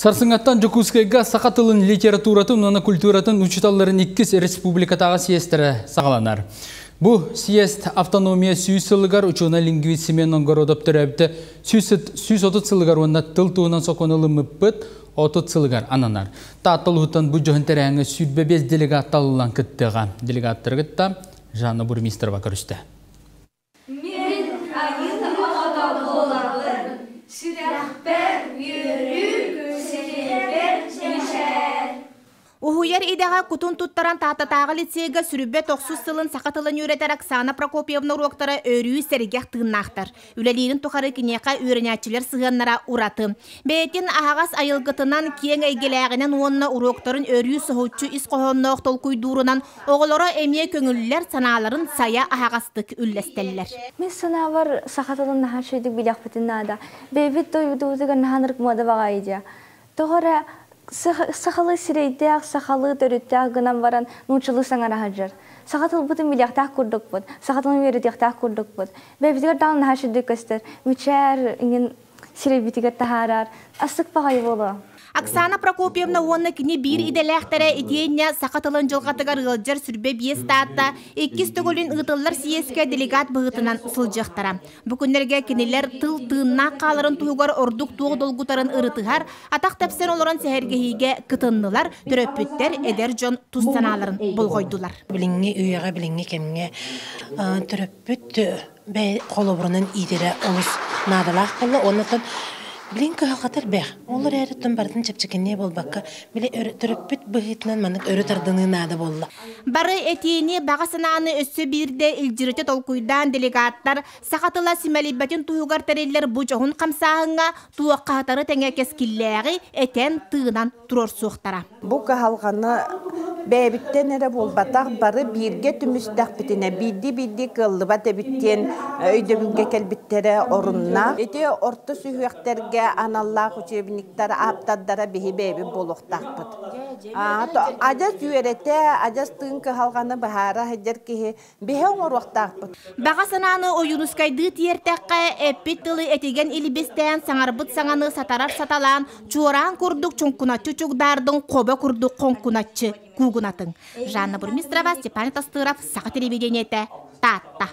Сарсыңаттан Жокускайга сақатылын литературатын, нана культуратын учиталларын 2 республикатаға съездері сағаланар. Бұл съезд автономия сүйіс сылығар учуна лингвистсімен оңғародап түрәбді сүйіс отыт сылығар онна тыл туынан соқонылы мүппіт отыт сылығар ананар. Тааттыл ұтын бұл жоғын тәрәңі сүйдбе 5 делегатталылан күттіға. Делегаттыр күтті Жанна Бурмистрова көрісті. Ухуяр идеға кутун туттаран таататағы лицейга сүрүббе 90 сылын сақатылын үйретер Оксана Прокопьевна уроктары өрүү сәрігеқ тыыннақтар. Үлелерін тұқары кенеқа үйренячілер сығаннара ураты. Бәйтін ағас айылғытынан кең әйгеләғінен онына уроктарын өрүү сұхутчу исқоғынна оқтол күйдурынан оғылора әме көңілілер саналарын сая ағастық үллестелілер. Мен сынавар сақатылын нахан шүйдік білек бітіннада. Бәйбет дойудуғызыға наханырық мода баға идея. Тоғыра сақалы сирейдәк, сақалы төріттәк гынан баран нұчылы саңара хаджар. Сақатыл бұтын білектәк күрдік бұд, сақатылын вередектәк күрдік бұд. Бәйбетігер дағын хашыдық көстер, мүчәр сирейбетігер тахарар, астық бағай болу. Оксана Прокопьевна онны кіне бір иделәқтері етейіне сақатылын жылғатығар ғылжар сүрбе бес таатта 2 түгілін ұтылар сиеске делегат бұғытынан сылжықтара. Бүкіндерге кенелер тыл тыынна қаларын туғар ордық туғы долгутарын ұрытығар, атақ тәпсен оларын сәхергейге кытыннылар, түрөппіттер әдер жон тұстаналарын болғойдулар. Біліңге үйеға, біліңге кемге түрөппіт бәй қолыбырының идері олыс надалақ қолы, онытын Билин кахатар бэх. Олар әріттен бардың чепчекенне болбаққа. Биле түріппіт бұғытынан манық өрі тардыңы нады болла. Бары әтейіне бағасынаны өссі бірде үлжіреті толкуйдан делегаттар сақатыла сималиббәтін туғығар тәрелер бұжығын қамсағыңа туық қағатары тәңе кескілләғі әтен тығынан тұрор суықтара. Бұл қағалғаны бәйбіттен әрі болбатақ бары бірге түмістақ бітіне бидді қылыбат әбіттен өйдігінге кәлбіттері орынна. Әте орты сүйіқтерге аналлах учебниктар аптаддара бихи бэби болохтақпыт. Ажас үйерете, ажас тыңқы халғаны бахара хеджер кихи бихи оңыруақтақпыт. Бағасынаны ойынускайды тиертәққа әппеттілі әтеген елібестен саңарбыт саңаны сатарар саталан чуаран күрдік чүнкунатчы чүгдардың қоба күрдік қонкунатчы кугунатын. Жанна Бурмистрова, Степан Тастыров, Сақа телевидениеті, Татта.